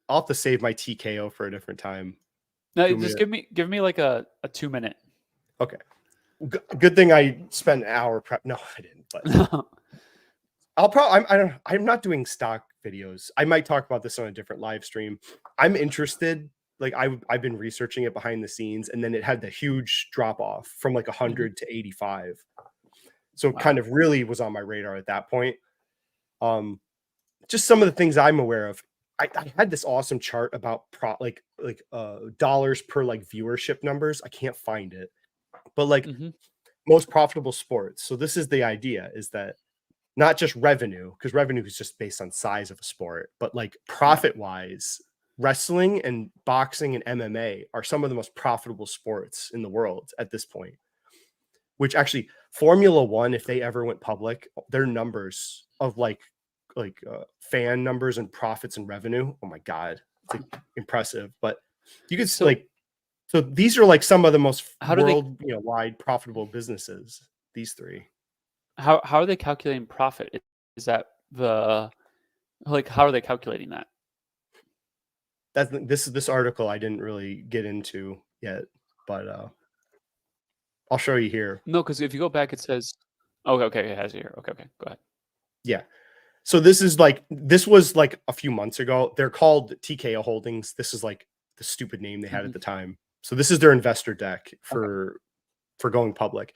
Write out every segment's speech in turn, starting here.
I'll have to save my TKO for a different time. No, just give me like a 2-minute. Okay. Good thing I spent an hour prep. No, I didn't. But I'll probably. I'm not doing stock videos. I might talk about this on a different live stream. I'm interested. Like I've been researching it behind the scenes, and then it had the huge drop off from like 100 to 85. So it kind of really was on my radar at that point. Just some of the things I'm aware of. I had this awesome chart about dollars per like viewership numbers. I can't find it, but like most profitable sports. So this is the idea: is that not just revenue, because revenue is just based on size of a sport, but like profit wise, wrestling and boxing and MMA are some of the most profitable sports in the world at this point. Which actually, Formula One, if they ever went public, their numbers of like fan numbers and profits and revenue, oh my god, it's like impressive. But you could so these are like some of the most wide profitable businesses. These three. How are they calculating profit? Is that how are they calculating that? This article I didn't really get into yet, but I'll show you here. No, because if you go back, it says, okay, it has it here. Okay, go ahead. Yeah. So this was like a few months ago. They're called TKO Holdings. This is like the stupid name they had at the time. So this is their investor deck for going public.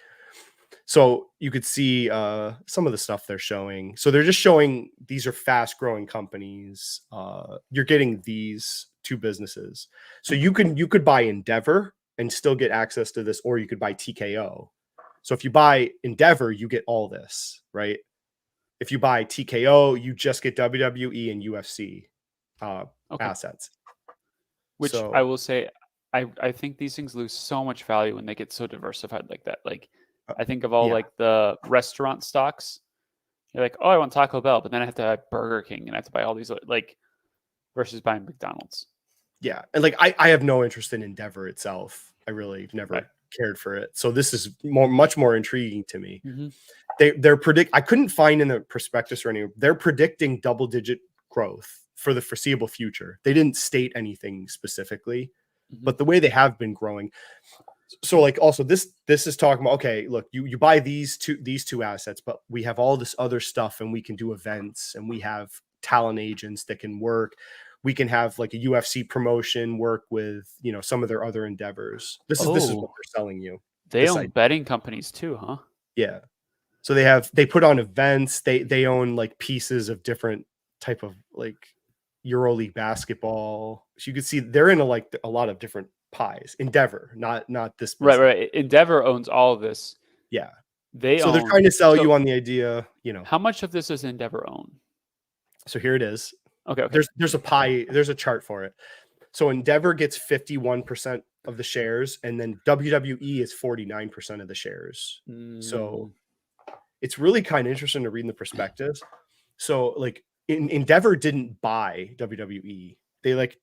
So you could see some of the stuff they're showing. So they're just showing these are fast growing companies. You're getting these two businesses. So you could buy Endeavor and still get access to this, or you could buy TKO. So if you buy Endeavor, you get all this, right? If you buy TKO, you just get WWE and UFC assets. Which I will say, I think these things lose so much value when they get so diversified like that. Like I think of all like the restaurant stocks. You're like, oh, I want Taco Bell, but then I have to buy Burger King and I have to buy all these like versus buying McDonald's. Yeah, and like I have no interest in Endeavor itself. I really never cared for it. So this is much more intriguing to me. They're I couldn't find in the prospectus or anything. They're predicting double-digit growth for the foreseeable future. They didn't state anything specifically, but the way they have been growing. So like also this is talking about, okay, look, you buy these two assets, but we have all this other stuff and we can do events and we have talent agents that can work. We can have like a UFC promotion work with, some of their other endeavors. This is what they're selling you. They own betting companies too, huh? Yeah. So they put on events. They own like pieces of different type of like EuroLeague basketball. So you can see they're in a lot of different pies. Endeavor, not this business. Right. Endeavor owns all of this. Yeah. They're trying to sell you on the idea, How much of this does Endeavor own? So here it is. Okay. There's a pie. There's a chart for it. So Endeavor gets 51% of the shares, and then WWE is 49% of the shares. So it's really kind of interesting to read in the prospectus. So like Endeavor didn't buy WWE. They like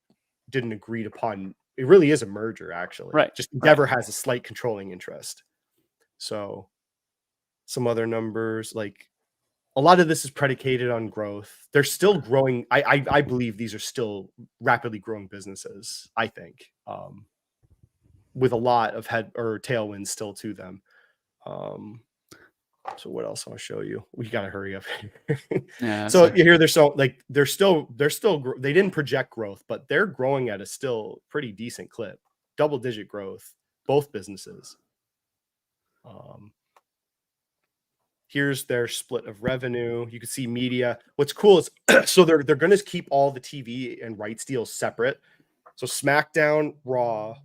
didn't agree upon. It really is a merger, actually. Right. Just Endeavor has a slight controlling interest. So some other numbers, like a lot of this is predicated on growth. They're still growing. I believe these are still rapidly growing businesses, I think, with a lot of tailwinds still to them. So what else I'll show you? We got to hurry up. Yeah. So you hear they're still they didn't project growth, but they're growing at a still pretty decent clip, double-digit growth, both businesses. Here's their split of revenue. You can see media. What's cool is so they're going to keep all the TV and rights deals separate. So SmackDown, Raw,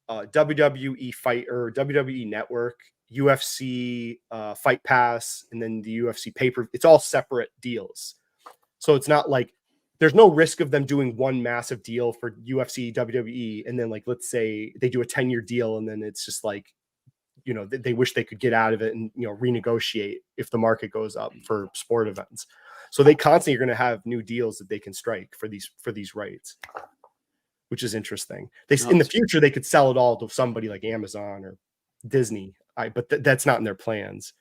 WWE Fight or WWE Network, UFC Fight Pass, and then the UFC pay-per-view. It's all separate deals. So it's not like there's no risk of them doing one massive deal for UFC, WWE, and then like let's say they do a 10-year deal and then it's just like they wish they could get out of it and renegotiate if the market goes up for sport events. So they constantly are going to have new deals that they can strike for these rights, which is interesting. In the future they could sell it all to somebody like Amazon or Disney, but that's not in their plans.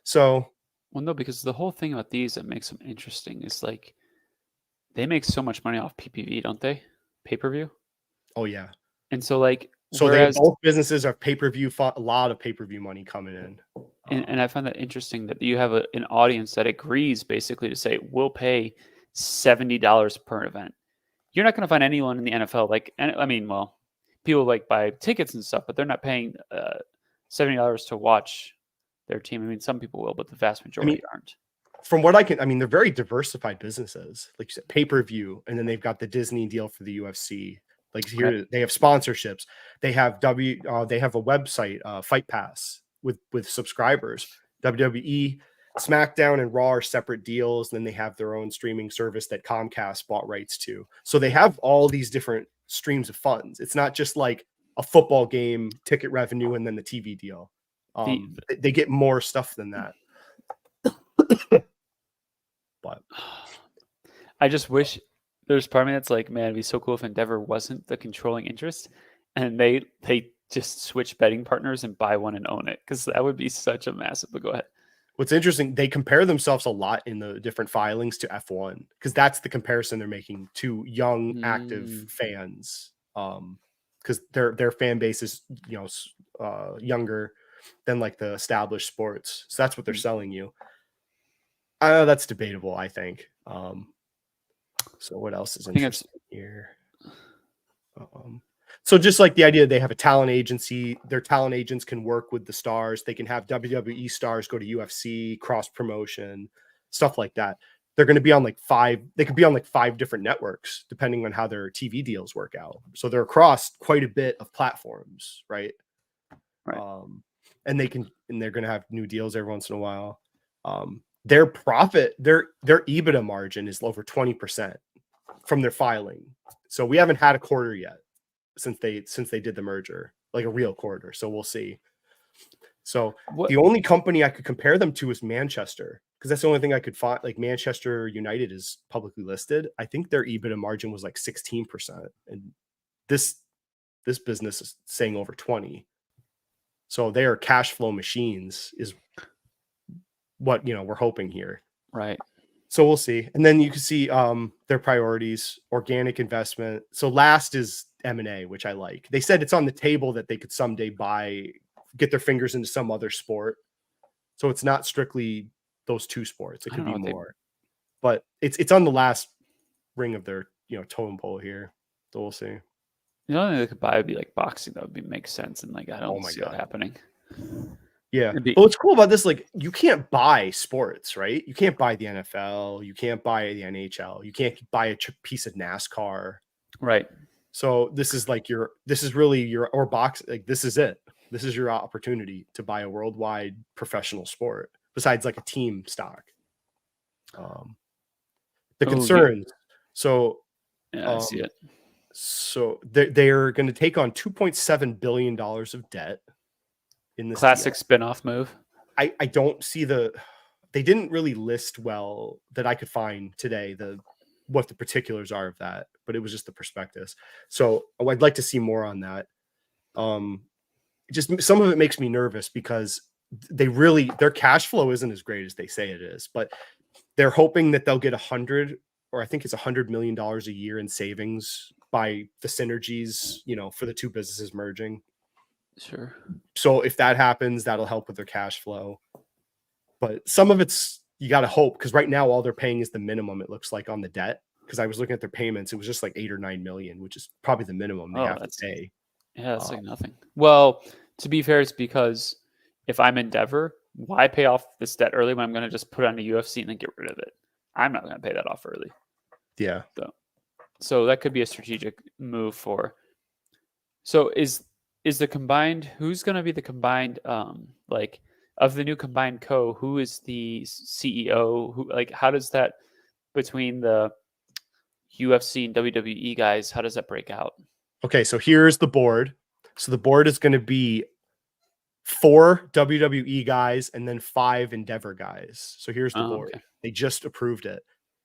So no, because the whole thing about these that makes them interesting is like they make so much money off PPV, don't they? Pay-per-view. Oh yeah. And so like, so whereas, both businesses have pay-per-view, a lot of pay-per-view money coming in. And I find that interesting that you have an audience that agrees basically to say, we'll pay $70 per event. You're not going to find anyone in the NFL like, I mean, well, people like buy tickets and stuff, but they're not paying $70 to watch their team. I mean, some people will, but the vast majority aren't. From what they're very diversified businesses. Like you said, pay-per-view, and then they've got the Disney deal for the UFC. Like here, they have sponsorships. They have they have a website, Fight Pass, with subscribers. WWE, SmackDown, and Raw are separate deals. And then they have their own streaming service that Comcast bought rights to. So they have all these different streams of funds. It's not just like a football game ticket revenue and then the TV deal. They get more stuff than that. But I just wish there's part of me that's like, man, it'd be so cool if Endeavor wasn't the controlling interest and they just switch betting partners and buy one and own it, because that would be such a massive. But go ahead. What's interesting, they compare themselves a lot in the different filings to F1, because that's the comparison they're making to young active fans, because their fan base is younger than like the established sports. So that's what they're selling you. That's debatable, I think. So what else is interesting here? So just like the idea they have a talent agency, their talent agents can work with the stars. They can have WWE stars go to UFC, cross promotion, stuff like that. They're going to be on they could be on like 5 different networks, depending on how their TV deals work out. So they're across quite a bit of platforms, right? And they're going to have new deals every once in a while. Their profit, their EBITDA margin is over 20% from their filing. So we haven't had a quarter yet since they did the merger, like a real quarter. So we'll see. So the only company I could compare them to is Manchester, because that's the only thing I could find. Like Manchester United is publicly listed. I think their EBITDA margin was like 16%, and this business is saying over 20. So they are cash flow machines, is what we're hoping here. Right. So we'll see. And then you can see their priorities: organic investment. So last is M&A, which I like. They said it's on the table that they could someday get their fingers into some other sport. So it's not strictly those 2 sports. It could be more. But it's on the last ring of their totem pole here. So we'll see. The only thing they could buy would be like boxing. That would make sense. And like, I don't see that happening. Yeah. But what's cool about this, like, you can't buy sports, right? You can't buy the NFL. You can't buy the NHL. You can't buy a piece of NASCAR. Right. So this is like this is it. This is your opportunity to buy a worldwide professional sport besides like a team stock. The concerns. So I see it. So they're going to take on $2.7 billion of debt in this classic deal. Spin-off move. I don't see they didn't really list well that I could find today what the particulars are of that, but it was just the prospectus. So I'd like to see more on that. Just some of it makes me nervous because their cash flow isn't as great as they say it is, but they're hoping that they'll get $100 million a year in savings by the synergies, for the 2 businesses merging. Sure. So if that happens, that'll help with their cash flow. But some of it's, you got to hope, because right now all they're paying is the minimum, it looks like, on the debt. Because I was looking at their payments, it was just like 8 or 9 million, which is probably the minimum they have to pay. Yeah, that's like nothing. Well, to be fair, it's because if I'm Endeavor, why pay off this debt early when I'm going to just put it on the UFC and then get rid of it? I'm not going to pay that off early. Yeah. So that could be a strategic move for. So is the combined? Who's going to be the combined? Like, of the new combined co, who is the CEO? Who, like, how does that, between the UFC and WWE guys, how does that break out? Okay, so here's the board. So the board is going to be 4 WWE guys and then 5 Endeavor guys. So here's the board. Okay. They just approved it.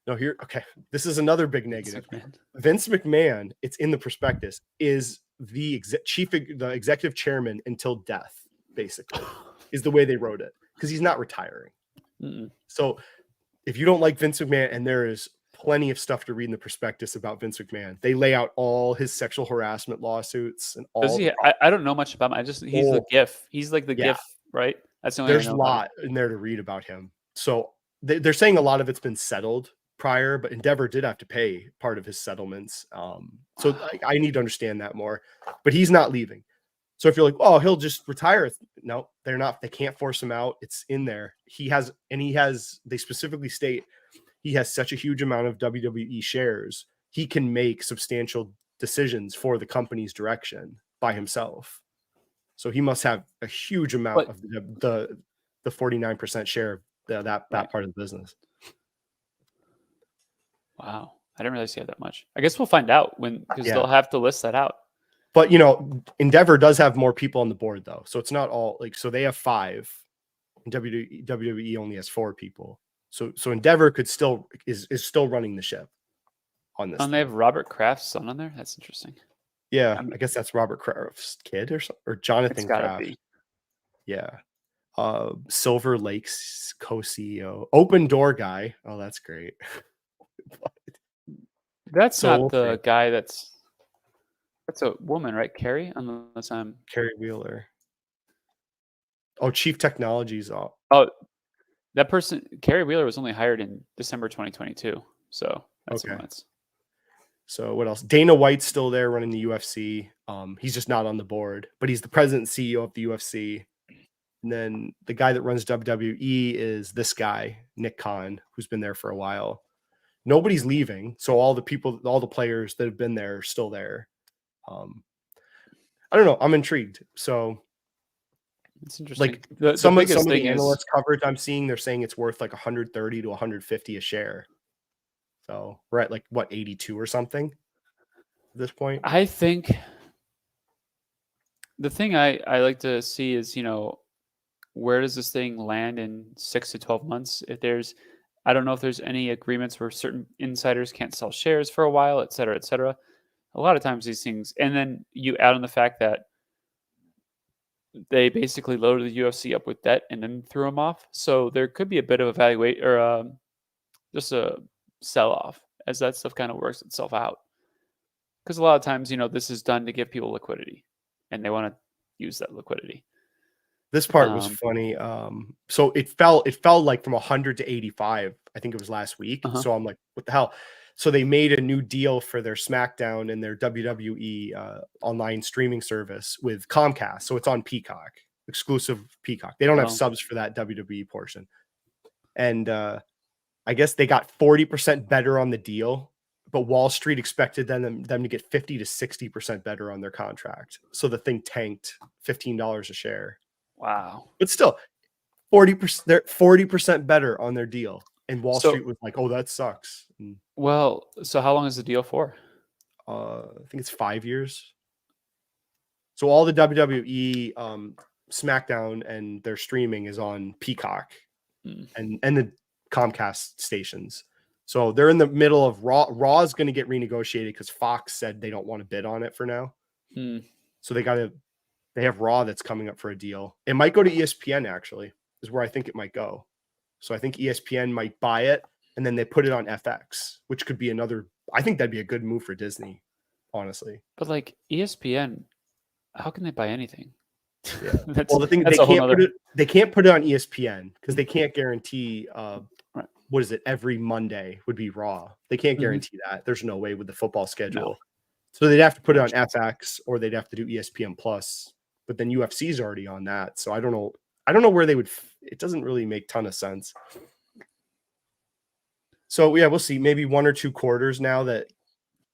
No, this is another big negative. Vince McMahon, it's in the prospectus, is the executive chairman until death, basically, is the way they wrote it, because he's not retiring. So if you don't like Vince McMahon, and there is plenty of stuff to read in the prospectus about Vince McMahon. They lay out all his sexual harassment lawsuits and all. Does he? I don't know much about him. He's the GIF. He's like the GIF, right? That's the only. There's a lot in there to read about him. So they're saying a lot of it's been settled prior, but Endeavor did have to pay part of his settlements. So I need to understand that more. But he's not leaving. So if you're like, oh, he'll just retire. No, they're not. They can't force him out. It's in there. They specifically state he has such a huge amount of WWE shares. He can make substantial decisions for the company's direction by himself. So he must have a huge amount of the 49% share of that part of the business. Wow. I didn't realize he had that much. I guess we'll find out because they'll have to list that out. But, Endeavor does have more people on the board, though. So it's not all so they have 5. And WWE only has 4 people. So Endeavor is still running the ship on this. And they have Robert Kraft's son on there? That's interesting. Yeah, I guess that's Robert Kraft's kid or Jonathan Kraft. Be. Yeah. Silver Lake's co-CEO. Open Door guy. Oh, that's great. That's not the guy that's a woman, right? Carrie? Unless I'm Carrie Wheeler. Oh, Chief Technology's off. Oh, that person, Carrie Wheeler, was only hired in December 2022. So that's nuts. So what else? Dana White's still there running the UFC. He's just not on the board, but he's the president and CEO of the UFC. And then the guy that runs WWE is this guy, Nick Conn, who's been there for a while. Nobody's leaving. So all the players that have been there are still there. I don't know. I'm intrigued. So it's interesting. Like some of the analyst coverage I'm seeing, they're saying it's worth like 130 to 150 a share. So we're at like 82 or something at this point. I think the thing I like to see is, where does this thing land in 6 to 12 months? I don't know if there's any agreements where certain insiders can't sell shares for a while, et cetera, et cetera. A lot of times these things, and then you add on the fact that they basically loaded the UFC up with debt and then threw them off. So there could be a bit of just a sell-off as that stuff kind of works itself out. Because a lot of times, this is done to give people liquidity, and they want to use that liquidity. This part was funny. So it fell like from 100 to 85. I think it was last week. So I'm like, what the hell? So they made a new deal for their SmackDown and their WWE online streaming service with Comcast. So it's on Peacock, exclusive Peacock. They don't have subs for that WWE portion. And I guess they got 40% better on the deal, but Wall Street expected them to get 50 to 60% better on their contract. So the thing tanked $15 a share. Wow. But still, 40%, they're 40% better on their deal. And Wall Street was like, oh, that sucks. And, well, so how long is the deal for? I think it's 5 years. So all the WWE SmackDown and their streaming is on Peacock and the Comcast stations. So they're in the middle of Raw. Raw is going to get renegotiated because Fox said they don't want to bid on it for now. So they have Raw that's coming up for a deal. It might go to ESPN, actually, is where I think it might go. So I think ESPN might buy it, and then they put it on FX, which could be I think that'd be a good move for Disney, honestly. But like ESPN, how can they buy anything? Yeah. Well, the thing they can't put it on ESPN because they can't guarantee what is it, every Monday would be Raw. They can't guarantee that. There's no way with the football schedule. No. So they'd have to put it on FX or they'd have to do ESPN Plus. But then UFC's already on that. So I don't know where they would. It doesn't really make a ton of sense. So yeah, we'll see. Maybe 1 or 2 quarters now that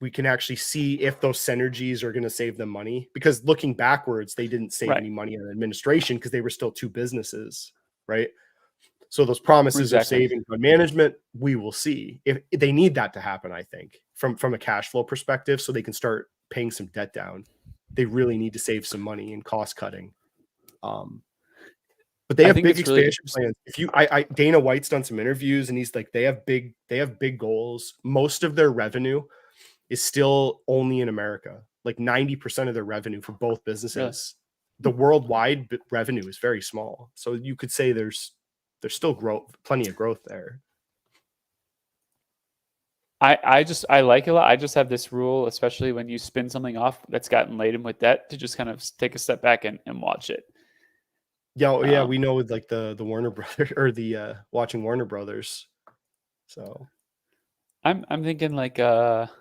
we can actually see if those synergies are going to save them money. Because looking backwards, they didn't save any money on administration because they were still 2 businesses, right? So those promises of savings on management, we will see. If they need that to happen, I think, from a cash flow perspective, so they can start paying some debt down. They really need to save some money in cost cutting. But they have big expansion plans. Dana White's done some interviews and he's like, they have big goals. Most of their revenue is still only in America. Like 90% of their revenue for both businesses. The worldwide revenue is very small. So you could say there's still plenty of growth there. I like it a lot. I just have this rule, especially when you spin something off that's gotten laden with debt, to just kind of take a step back and watch it. Yeah, we know with like the Warner Brothers or the watching Warner Brothers. So I'm thinking like let's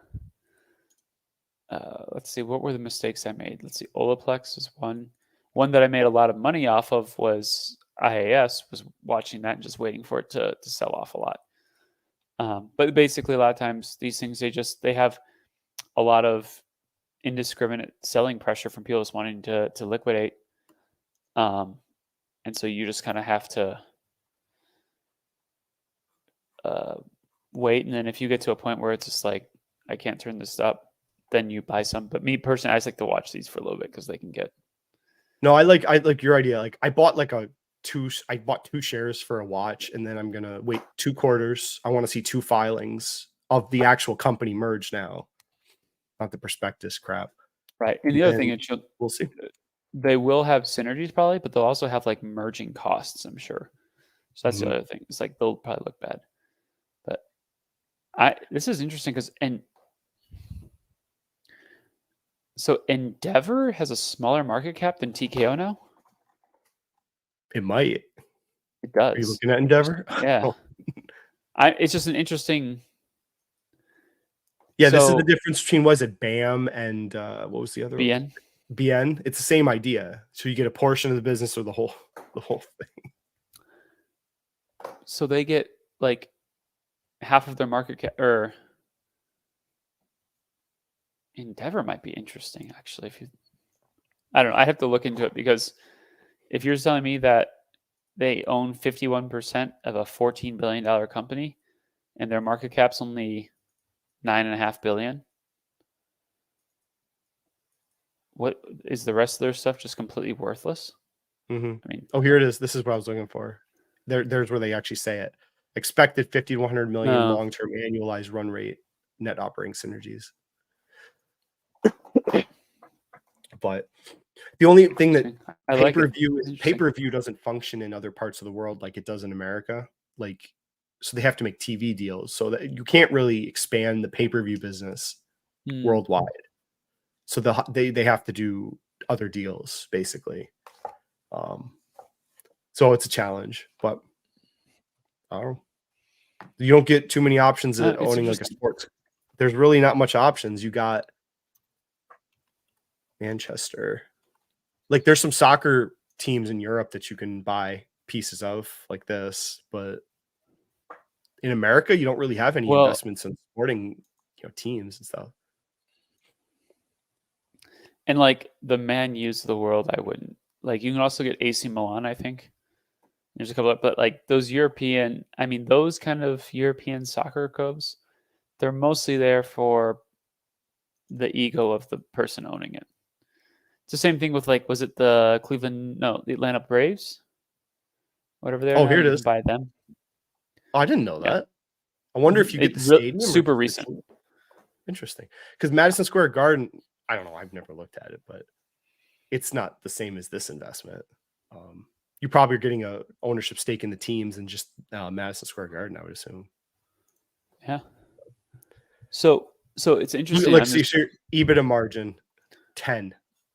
see, what were the mistakes I made? Let's see, Olaplex is one. One that I made a lot of money off of was IAS, was watching that and just waiting for it to sell off a lot. But basically, a lot of times these things, they have a lot of indiscriminate selling pressure from people just wanting to liquidate. And so you just kind of have to wait. And then if you get to a point where it's just like, I can't turn this up, then you buy some. But me personally, I just like to watch these for a little bit because they can get. No, I like your idea. Like I bought I bought 2 shares for a watch, and then I'm gonna wait 2 quarters. I want to see 2 filings of the actual company merge now, not the prospectus crap. Right. And the other thing is, we'll see. They will have synergies probably, but they'll also have like merging costs, I'm sure. So that's the other thing. It's like they'll probably look bad. But this is interesting because so Endeavor has a smaller market cap than TKO now? It might. It does. Are you looking at Endeavor? Yeah. It's just an interesting. Yeah, this is the difference between, was it BAM and what was the other BN? one? BN. It's the same idea. So you get a portion of the business or the whole thing. So they get like half of their market cap, or Endeavor might be interesting actually. I don't know. I have to look into it, because if you're telling me that they own 51% of a $14 billion company and their market cap's only $9.5 billion, what is the rest of their stuff just completely worthless? I mean, oh, here it is. This is what I was looking for. There's where they actually say it. Expected 50 to 100 million long-term annualized run rate net operating synergies. But the only thing that pay-per-view doesn't function in other parts of the world like it does in America. Like, so they have to make TV deals, so that you can't really expand the pay-per-view business worldwide. So they have to do other deals basically. So it's a challenge, but I don't know. You don't get too many options at owning like a sports. There's really not much options. You got Manchester. Like there's some soccer teams in Europe that you can buy pieces of like this, but in America, you don't really have any investments in sporting, teams and stuff. And like the Man U's of the world, I wouldn't. Like you can also get AC Milan, I think. There's a couple of, but like those those kind of European soccer clubs, they're mostly there for the ego of the person owning it. It's the same thing with like, was it the Atlanta Braves? Whatever they're. Oh, here it is. Buy them. Oh, I didn't know that. I wonder if you get the stadium. Super recent. Interesting. Because Madison Square Garden, I don't know. I've never looked at it, but it's not the same as this investment. You probably are getting a ownership stake in the teams and just Madison Square Garden, I would assume. Yeah. So it's interesting. Like, see, your EBITDA margin 10,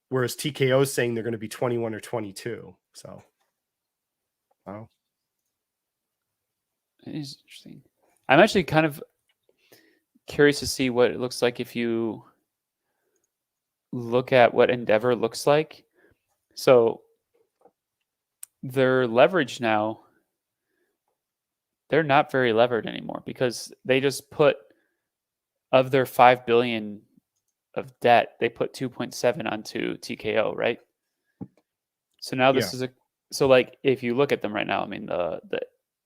whereas TKO is saying they're going to be 21 or 22. So, wow. It is interesting. I'm actually kind of curious to see what it looks like if you look at what Endeavor looks like. So their leverage now, they're not very levered anymore, because they just put, of their $5 billion of debt, they put 2.7 onto TKO, right? So now this is so like if you look at them right now, I mean the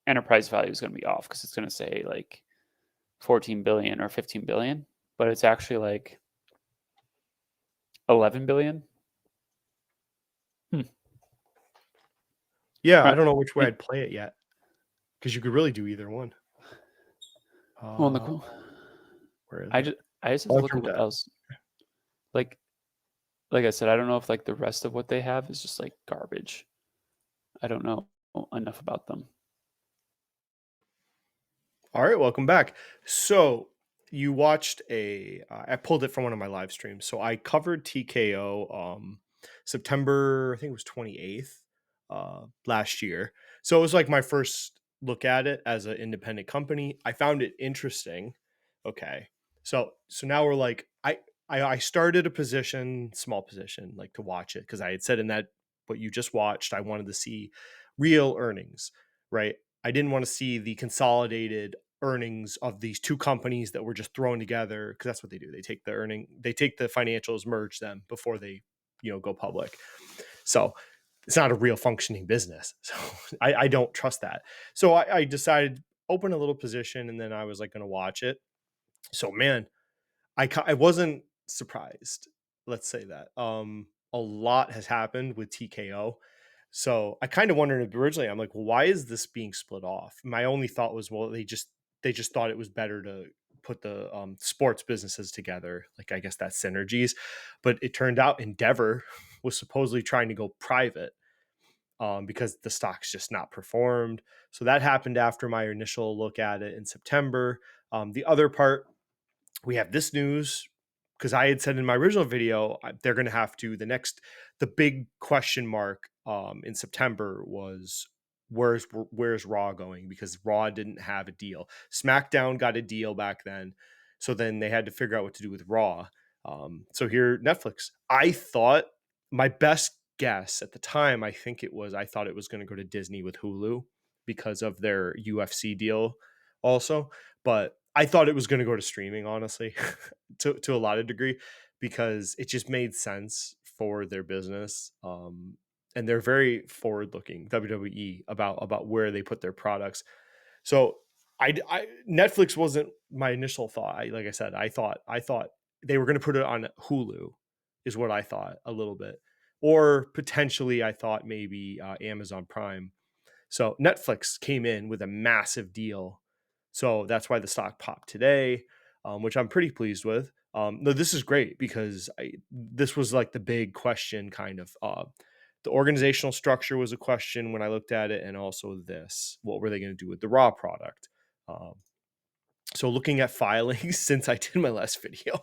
enterprise value is going to be off, because it's going to say like 14 billion or 15 billion, but it's actually like 11 billion. Yeah, I don't know which way I'd play it yet, because you could really do either one. Well, I just have to look at what else. Like I said, I don't know if like the rest of what they have is just like garbage. I don't know enough about them. All right, welcome back. So you watched I pulled it from one of my live streams. So I covered TKO September, I think it was 28th last year. So it was like my first look at it as an independent company. I found it interesting. Okay. So now we're like I started a position, small position, like to watch it because I had said in that what you just watched, I wanted to see real earnings, right? I didn't want to see the consolidated earnings of these two companies that were just thrown together because that's what they do. They take the financials, merge them before they, go public. So it's not a real functioning business. So I don't trust that. So I decided open a little position and then I was like going to watch it. So man, I wasn't surprised. Let's say that. A lot has happened with TKO. So I kind of wondered originally, I'm like, well, why is this being split off? My only thought was, well, they just thought it was better to put the sports businesses together. Like, I guess that's synergies. But it turned out Endeavor was supposedly trying to go private because the stock's just not performed. So that happened after my initial look at it in September. The other part, we have this news because I had said in my original video, they're going to have to, the big question mark in September was where's Raw going? Because Raw didn't have a deal. SmackDown got a deal back then. So then they had to figure out what to do with Raw. So here, Netflix, I thought my best guess at the time, I thought it was going to go to Disney with Hulu because of their UFC deal also. But I thought it was going to go to streaming, honestly, to a lot of degree, because it just made sense for their business. And they're very forward looking, WWE, about where they put their products. So Netflix wasn't my initial thought. Like I said, I thought they were going to put it on Hulu, is what I thought a little bit, or potentially I thought maybe Amazon Prime. So Netflix came in with a massive deal. So that's why the stock popped today, which I'm pretty pleased with. No, this is great because this was like the big question kind of. The organizational structure was a question when I looked at it. And also what were they going to do with the Raw product? So looking at filings since I did my last video,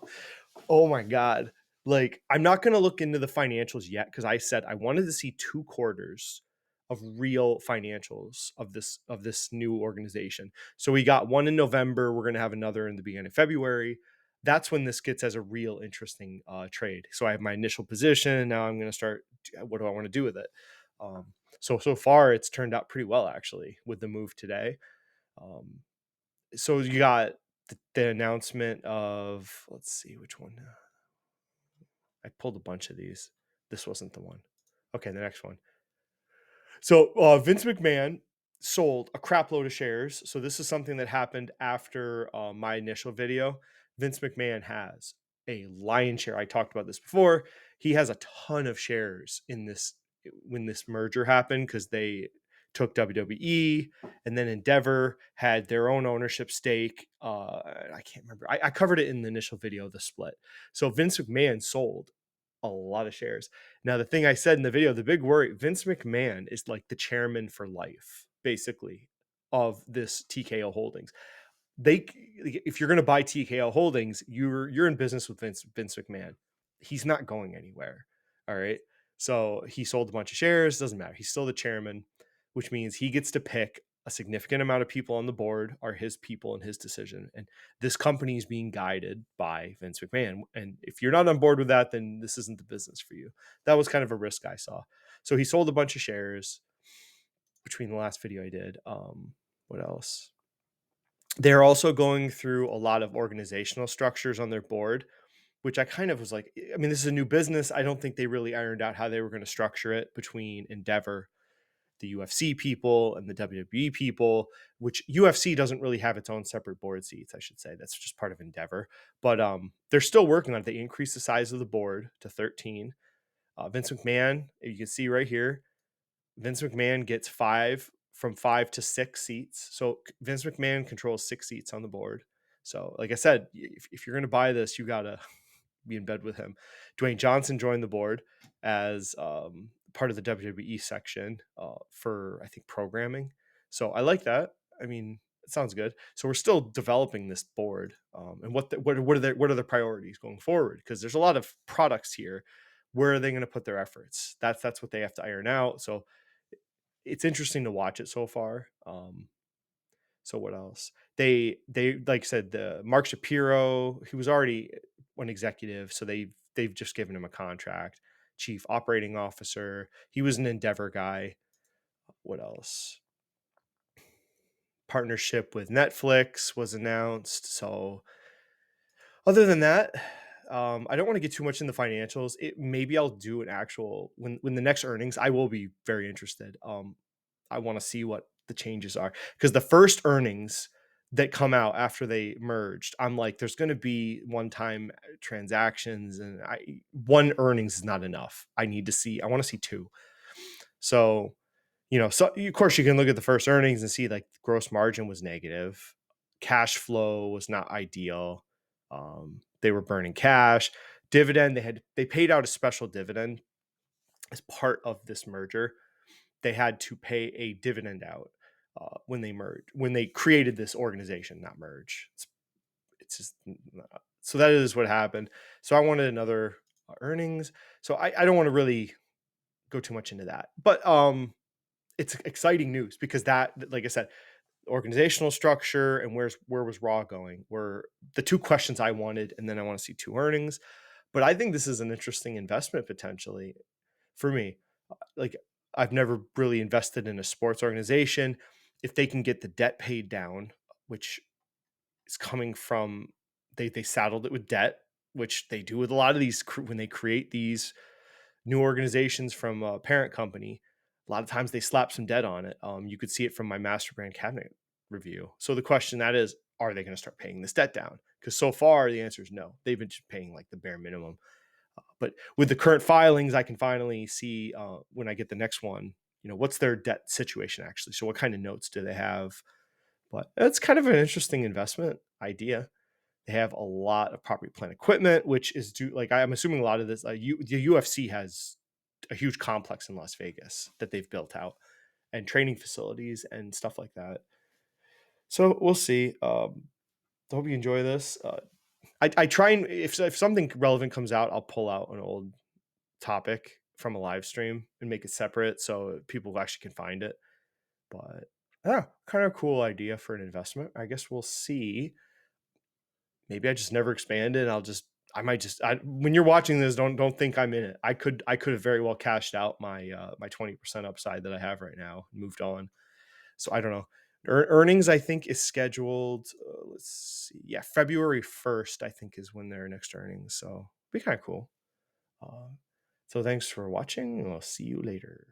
oh my God. Like, I'm not going to look into the financials yet because I said I wanted to see 2 quarters of real financials of this new organization. So we got one in November. We're going to have another in the beginning of February. That's when this gets as a real interesting trade. So I have my initial position. Now I'm going to start. What do I want to do with it? So far it's turned out pretty well actually with the move today. So you got the announcement of, let's see which one. I pulled a bunch of these. This wasn't the one. Okay, the next one. So Vince McMahon sold a crap load of shares. So this is something that happened after my initial video. Vince McMahon has a lion's share. I talked about this before. He has a ton of shares in this when this merger happened because they took WWE and then Endeavor had their own ownership stake. I can't remember. I covered it in the initial video, the split. So Vince McMahon sold a lot of shares. Now, the thing I said in the video, the big worry, Vince McMahon is like the chairman for life, basically, of this TKO Holdings. If you're going to buy TKO Holdings, you're in business with Vince McMahon. He's not going anywhere. All right. So he sold a bunch of shares. Doesn't matter. He's still the chairman, which means he gets to pick a significant amount of people on the board are his people and his decision. And this company is being guided by Vince McMahon. And if you're not on board with that, then this isn't the business for you. That was kind of a risk I saw. So he sold a bunch of shares between the last video I did. What else? They're also going through a lot of organizational structures on their board, which I kind of was like, I mean, this is a new business. I don't think they really ironed out how they were going to structure it between Endeavor, the UFC people, and the WWE people, which UFC doesn't really have its own separate board seats, I should say. That's just part of Endeavor. But they're still working on it. They increased the size of the board to 13. Vince McMahon, you can see right here, Vince McMahon gets from 5 to 6 seats. So Vince McMahon controls 6 seats on the board. So like I said, if you're going to buy this, you got to be in bed with him. Dwayne Johnson joined the board as part of the WWE section for, I think, programming. So I like that. I mean, it sounds good. So we're still developing this board, and what are their priorities going forward? Because there's a lot of products here. Where are they going to put their efforts? That's what they have to iron out. So it's interesting to watch it so far. So what else? They like I said, the Mark Shapiro, he was already an executive, so they've just given him a contract. Chief operating officer. He was an Endeavor guy. What else? Partnership with Netflix was announced. So other than that, I don't want to get too much in the financials. Maybe I'll do an actual when the next earnings. I will be very interested. I want to see what the changes are, because the first earnings that come out after they merged, I'm like, there's going to be one-time transactions, and one earnings is not enough. I want to see two. So, so of course you can look at the first earnings and see like gross margin was negative, cash flow was not ideal. They were burning cash. Dividend, they paid out a special dividend as part of this merger. They had to pay a dividend out when they created this organization, not merge. It's just, so that is what happened. So I wanted another earnings. So I don't want to really go too much into that, but it's exciting news, because that, like I said, organizational structure and where was Raw going were the two questions I wanted, and then I want to see two earnings. But I think this is an interesting investment potentially for me. Like, I've never really invested in a sports organization. If they can get the debt paid down, which is coming from, they saddled it with debt, which they do with a lot of these when they create these new organizations from a parent company. A lot of times they slap some debt on it. You could see it from my master brand cabinet review. So the question that is, are they going to start paying this debt down? Because so far the answer is no. They've been just paying like the bare minimum. But with the current filings, I can finally see when I get the next one, what's their debt situation actually. So what kind of notes do they have? But it's kind of an interesting investment idea. They have a lot of property, plant, equipment, which is I'm assuming a lot of this. The UFC has a huge complex in Las Vegas that they've built out, and training facilities and stuff like that. So we'll see. Hope you enjoy this. I try, and if something relevant comes out, I'll pull out an old topic from a live stream and make it separate so people actually can find it. But yeah, kind of cool idea for an investment. I guess we'll see. Maybe I just never expanded. When you're watching this, don't think I'm in it. I could have very well cashed out my 20% upside that I have right now and moved on. So I don't know. Earnings, I think, is scheduled. Let's see. Yeah, February 1st, I think, is when their next earnings. So it'll be kind of cool. So thanks for watching, and I'll see you later.